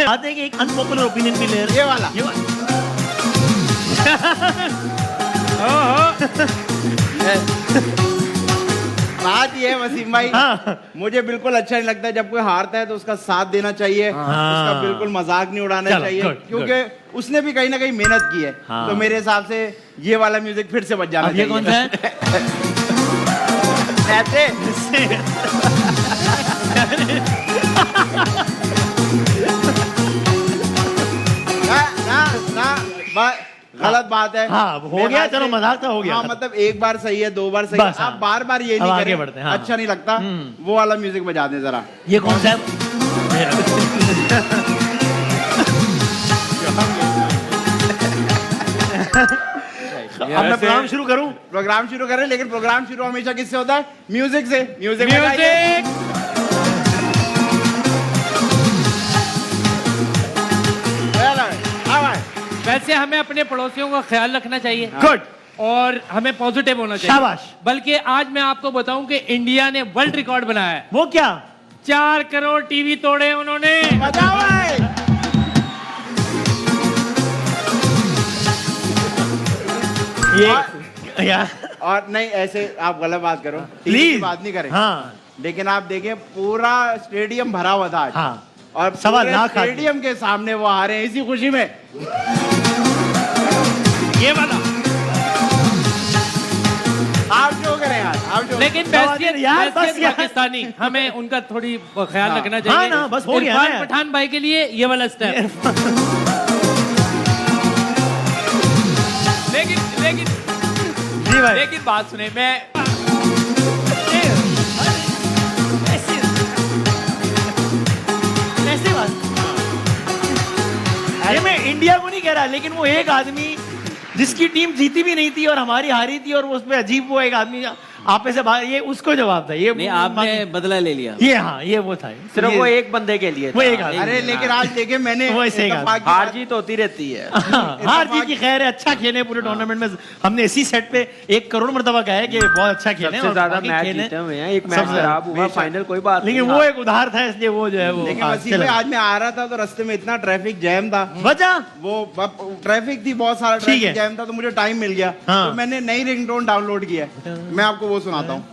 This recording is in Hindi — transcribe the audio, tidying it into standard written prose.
चाहते हैं कि एक अनपॉपुलर ओपिनियन भी ले ये वाला बात ये है वसीम भाई, मुझे बिल्कुल अच्छा नहीं लगता जब कोई हारता है तो उसका साथ देना चाहिए, उसका बिल्कुल मजाक नहीं उड़ाना चाहिए, क्योंकि उसने भी कहीं ना कहीं मेहनत की है। तो मेरे हिसाब से ये वाला म्यूजिक फिर से बज जाना चाहिए। ये कौन सा है? ऐसे ना गलत बात है। हाँ, हो गया, चलो मजाक तो हो गया। हाँ, मतलब एक बार सही है, दो बार सही है, आप बार बार ये नहीं करें, हाँ। अच्छा नहीं लगता। वो वाला म्यूजिक बजा दें जरा। ये कौन सा है? अब मैं प्रोग्राम शुरू करूं? प्रोग्राम शुरू करें, लेकिन प्रोग्राम शुरू हमेशा किससे होता है? म्यूजिक से। म्यूजिक वैसे हमें अपने पड़ोसियों का ख्याल रखना चाहिए। गुड। और हमें पॉजिटिव होना चाहिए। शाबाश। बल्कि आज मैं आपको बताऊं कि इंडिया ने वर्ल्ड रिकॉर्ड बनाया है। वो क्या? 4 करोड़ टीवी तोड़े उन्होंने। और नहीं, ऐसे आप गलत बात करो, प्लीज बात नहीं करें। हाँ। लेकिन आप देखें पूरा स्टेडियम भरा हुआ था आज। हाँ। और सवाल ना स्टेडियम के सामने वो आ रहे हैं इसी खुशी में। ये वाला आप जो करें यार, आप जो। लेकिन पाकिस्तानी हमें उनका थोड़ी ख्याल रखना चाहिए। हाँ ना, बस हो गया ना। पठान भाई के लिए ये वाला स्टेप। लेकिन बात सुने, मैं अरे मैं इंडिया को नहीं कह रहा, लेकिन वो एक आदमी जिसकी टीम जीती भी नहीं थी और हमारी हारी थी, और वो उसमें अजीब वो एक आदमी आप में से बाहर, ये उसको जवाब था। ये नहीं, आपने बदला ले लिया। ये हाँ, ये वो था सिर्फ वो एक बंदे के लिए वो एक आदमी। अरे लेकिन आज देखे मैंने हार जीत होती रहती है। हार जीत की खैर है, अच्छा खेले पूरे टूर्नामेंट में। हमने इसी सेट पे 1 करोड़ मरतबा कहा है कि बहुत अच्छा खेले, सबसे ज्यादा मैच जीते हुए हैं। एक मैच खराब हुआ, फाइनल कोई बात नहीं, लेकिन वो एक उधार था, इसलिए वो जो है वो। लेकिन वसीम भाई, आज मैं आ रहा था तो रास्ते में इतना ट्रैफिक जैम था, वजह वो ट्रैफिक थी, बहुत सारा ट्रैफिक जैम था, तो मुझे टाइम मिल गया, तो मैंने नई रिंगटोन डाउनलोड किया है। मैं आपको वो सुनाता हूँ।